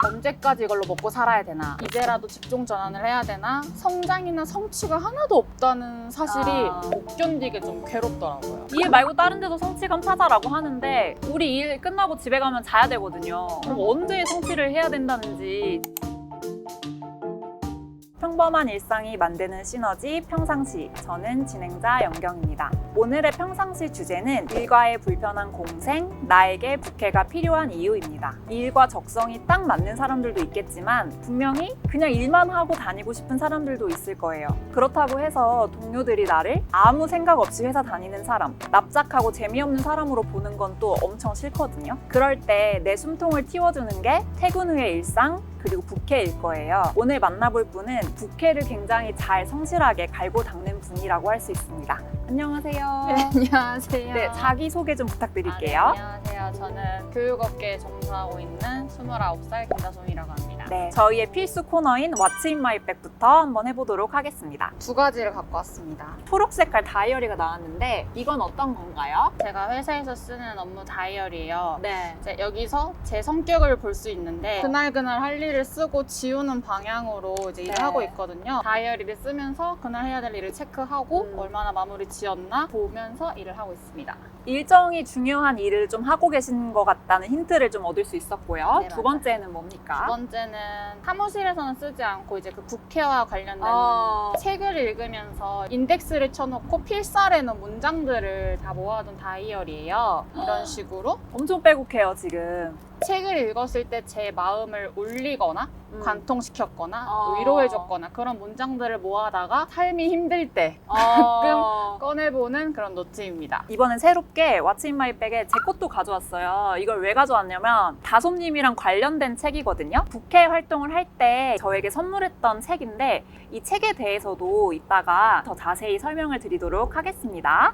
언제까지 이걸로 먹고 살아야 되나, 이제라도 직종 전환을 해야 되나, 성장이나 성취가 하나도 없다는 사실이 못 견디게 좀 괴롭더라고요. 일 말고 다른 데서 성취감 찾아라고 하는데 우리 일 끝나고 집에 가면 자야 되거든요. 그럼 언제 성취를 해야 된다는지. 평범한 일상이 만드는 시너지 평상시. 저는 진행자 영경입니다. 오늘의 평상시 주제는 일과의 불편한 공생, 나에게 부캐가 필요한 이유입니다. 일과 적성이 딱 맞는 사람들도 있겠지만 분명히 그냥 일만 하고 다니고 싶은 사람들도 있을 거예요. 그렇다고 해서 동료들이 나를 아무 생각 없이 회사 다니는 사람, 납작하고 재미없는 사람으로 보는 건 또 엄청 싫거든요. 그럴 때 내 숨통을 틔워주는 게 퇴근 후의 일상, 그리고 부캐일 거예요. 오늘 만나볼 분은 부캐를 굉장히 잘 성실하게 갈고 닦는 분이라고 할 수 있습니다. 안녕하세요. 네, 안녕하세요. 네, 자기소개 좀 부탁드릴게요. 안녕하세요. 저는 교육업계에 종사하고 있는 29살 김다솜이라고 합니다. 네, 저희의 필수 코너인 What's in my bag부터 한번 해보도록 하겠습니다. 두 가지를 갖고 왔습니다. 초록 색깔 다이어리가 나왔는데 이건 어떤 건가요? 제가 회사에서 쓰는 업무 다이어리예요. 네. 이제 여기서 제 성격을 볼 수 있는데 그날 할 일을 쓰고 지우는 방향으로 이제 일을 네. 하고 있거든요. 다이어리를 쓰면서 그날 해야 될 일을 체크하고 얼마나 마무리 지었나 보면서 일을 하고 있습니다. 일정이 중요한 일을 좀 하고 계신 것 같다는 힌트를 좀 얻을 수 있었고요. 네, 두 번째는 뭡니까? 두 번째는 사무실에서는 쓰지 않고 이제 그 부캐와 관련된 책을 읽으면서 인덱스를 쳐놓고 필사래는 문장들을 다 모아둔 다이어리예요. 이런 식으로 엄청 빼곡해요, 지금. 책을 읽었을 때 제 마음을 울리거나 관통시켰거나 위로해줬거나 그런 문장들을 모아다가 삶이 힘들 때 가끔 꺼내보는 그런 노트입니다. 이번엔 새롭게 What's in my bag에 제 것도 가져왔어요. 이걸 왜 가져왔냐면 다솜님이랑 관련된 책이거든요. 부캐 활동을 할 때 저에게 선물했던 책인데 이 책에 대해서도 이따가 더 자세히 설명을 드리도록 하겠습니다.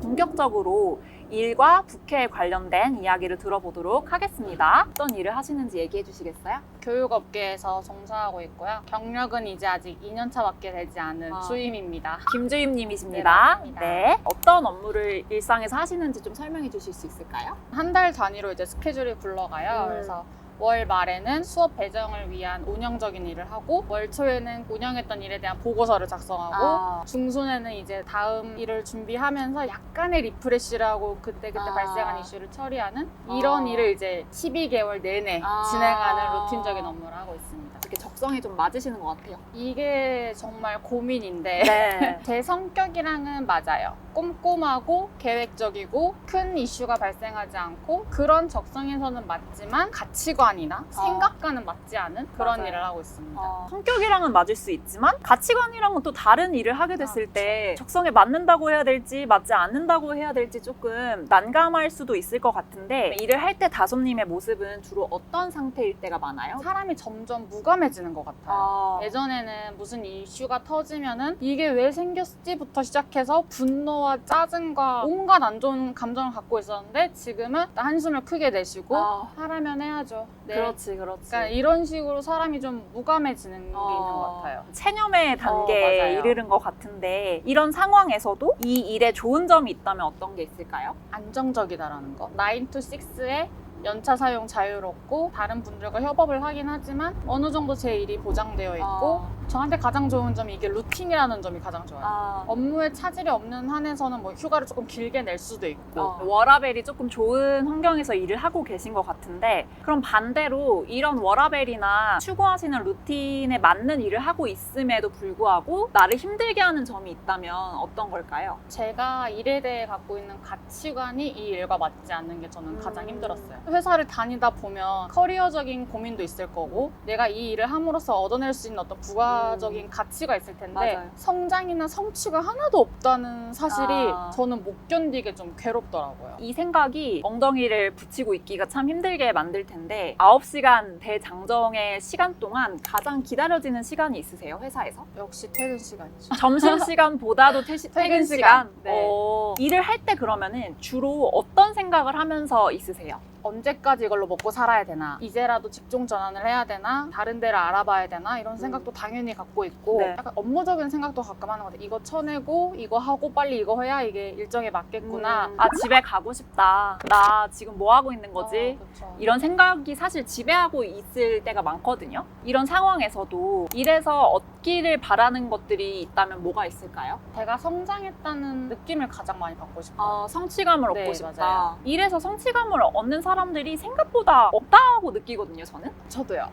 본격적으로 일과 부캐에 관련된 이야기를 들어보도록 하겠습니다. 어떤 일을 하시는지 얘기해 주시겠어요? 교육업계에서 종사하고 있고요. 경력은 이제 아직 2년차밖에 되지 않은 주임입니다. 김주임님이십니다. 네, 맞습니다. 네. 어떤 업무를 일상에서 하시는지 좀 설명해 주실 수 있을까요? 한 달 단위로 이제 스케줄이 굴러가요. 그래서 월 말에는 수업 배정을 위한 운영적인 일을 하고 월 초에는 운영했던 일에 대한 보고서를 작성하고 중순에는 이제 다음 일을 준비하면서 약간의 리프레시를 하고 그때그때 발생한 이슈를 처리하는 이런 일을 이제 12개월 내내 진행하는 루틴적인 업무를 하고 있습니다. 이렇게 적성에 좀 맞으시는 것 같아요. 이게 정말 고민인데 네. 제 성격이랑은 맞아요. 꼼꼼하고 계획적이고 큰 이슈가 발생하지 않고 그런 적성에서는 맞지만 가치관이나 생각과는 맞지 않은 그런 맞아요. 일을 하고 있습니다. 성격이랑은 맞을 수 있지만 가치관이랑은 또 다른 일을 하게 됐을 때 적성에 맞는다고 해야 될지 맞지 않는다고 해야 될지 조금 난감할 수도 있을 것 같은데 일을 할 때 다솜님의 모습은 주로 어떤 상태일 때가 많아요? 사람이 점점 무감해지는 것 같아요. 예전에는 무슨 이슈가 터지면은 이게 왜 생겼지부터 시작해서 분노와 짜증과 온갖 안 좋은 감정을 갖고 있었는데 지금은 한숨을 크게 내쉬고 하라면 해야죠. 네. 그렇지. 그러니까 이런 식으로 사람이 좀 무감해지는 게 있는 것 같아요. 체념의 단계에 맞아요. 이르는 것 같은데 이런 상황에서도 이 일에 좋은 점이 있다면 어떤 게 있을까요? 안정적이다라는 거. 9 to 6에 연차 사용 자유롭고 다른 분들과 협업을 하긴 하지만 어느 정도 제 일이 보장되어 있고 저한테 가장 좋은 점이 이게 루틴이라는 점이 가장 좋아요. 업무에 차질이 없는 한에서는 뭐 휴가를 조금 길게 낼 수도 있고 워라밸이 조금 좋은 환경에서 일을 하고 계신 것 같은데 그럼 반대로 이런 워라밸이나 추구하시는 루틴에 맞는 일을 하고 있음에도 불구하고 나를 힘들게 하는 점이 있다면 어떤 걸까요? 제가 일에 대해 갖고 있는 가치관이 이 일과 맞지 않는 게 저는 가장 힘들었어요. 회사를 다니다 보면 커리어적인 고민도 있을 거고 내가 이 일을 함으로써 얻어낼 수 있는 어떤 부가적인 가치가 있을 텐데 맞아요. 성장이나 성취가 하나도 없다는 사실이 저는 못 견디게 좀 괴롭더라고요. 이 생각이 엉덩이를 붙이고 있기가 참 힘들게 만들 텐데 9시간 대장정의 시간 동안 가장 기다려지는 시간이 있으세요, 회사에서? 역시 퇴근 시간이죠. 점심시간보다도 퇴근 시간? 네. 일을 할 때 그러면은 주로 어떤 생각을 하면서 있으세요? 언제까지 이걸로 먹고 살아야 되나, 이제라도 직종 전환을 해야 되나, 다른 데를 알아봐야 되나 이런 생각도 당연히 갖고 있고 네. 약간 업무적인 생각도 가끔 하는 것 같아요. 이거 쳐내고 이거 하고 빨리 이거 해야 이게 일정에 맞겠구나. 아, 집에 가고 싶다. 나 지금 뭐 하고 있는 거지? 그쵸. 이런 생각이 사실 지배하고 있을 때가 많거든요. 이런 상황에서도 일에서 얻기를 바라는 것들이 있다면 뭐가 있을까요? 제가 성장했다는 느낌을 가장 많이 받고 싶어요. 성취감을 얻고 네, 싶다. 맞아요. 일에서 성취감을 얻는 사람들이 생각보다 없다고 느끼거든요, 저는. 저도요.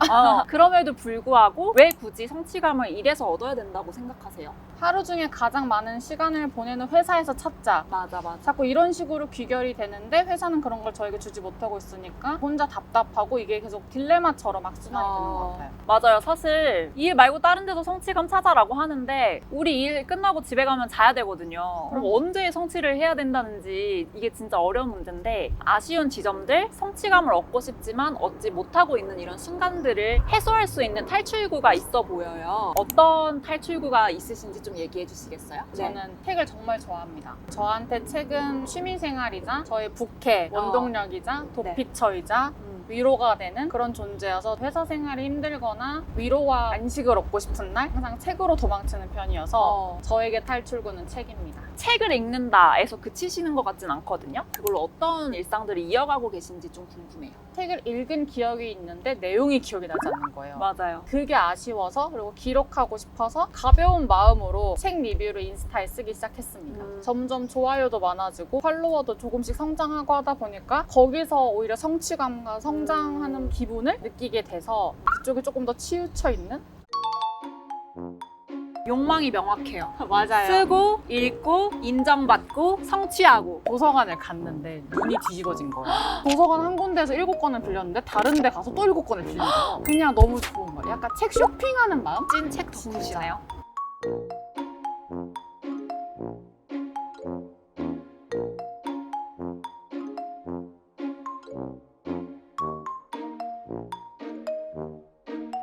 그럼에도 불구하고 왜 굳이 성취감을 일에서 얻어야 된다고 생각하세요? 하루 중에 가장 많은 시간을 보내는 회사에서 찾자. 맞아. 자꾸 이런 식으로 귀결이 되는데 회사는 그런 걸 저에게 주지 못하고 있으니까 혼자 답답하고 이게 계속 딜레마처럼 악순환이 되는 것 같아요. 맞아요. 사실 일 말고 다른 데서 성취감 찾아라고 하는데 우리 일 끝나고 집에 가면 자야 되거든요. 그럼 언제 성취를 해야 된다는지 이게 진짜 어려운 문제인데 아쉬운 지점들, 성취감을 얻고 싶지만 얻지 못하고 있는 이런 순간들을 해소할 수 있는 탈출구가 있어 보여요. 어떤 탈출구가 있으신지 좀 얘기해 주시겠어요? 저는 책을 정말 좋아합니다. 저한테 책은 취미생활이자 저의 부캐, 원동력이자 도피처이자 위로가 되는 그런 존재여서 회사 생활이 힘들거나 위로와 안식을 얻고 싶은 날 항상 책으로 도망치는 편이어서 저에게 탈출구는 책입니다. 책을 읽는다에서 그치시는 것 같진 않거든요. 그걸로 어떤 일상들을 이어가고 계신지 좀 궁금해요. 책을 읽은 기억이 있는데 내용이 기억이 나지 않는 거예요. 맞아요. 그게 아쉬워서 그리고 기록하고 싶어서 가벼운 마음으로 책 리뷰를 인스타에 쓰기 시작했습니다. 점점 좋아요도 많아지고 팔로워도 조금씩 성장하고 하다 보니까 거기서 오히려 성취감과 성장하는 기분을 느끼게 돼서 그쪽에 조금 더 치우쳐 있는? 욕망이 명확해요. 맞아요. 쓰고, 읽고, 인정받고, 성취하고. 도서관을 갔는데 눈이 뒤집어진 거예요. 도서관 한 군데에서 7권을 빌렸는데 다른 데 가서 또 7권을 빌린 거예요. 그냥 너무 좋은 거예요. 약간 책 쇼핑하는 마음? 찐 책 덕후시네요.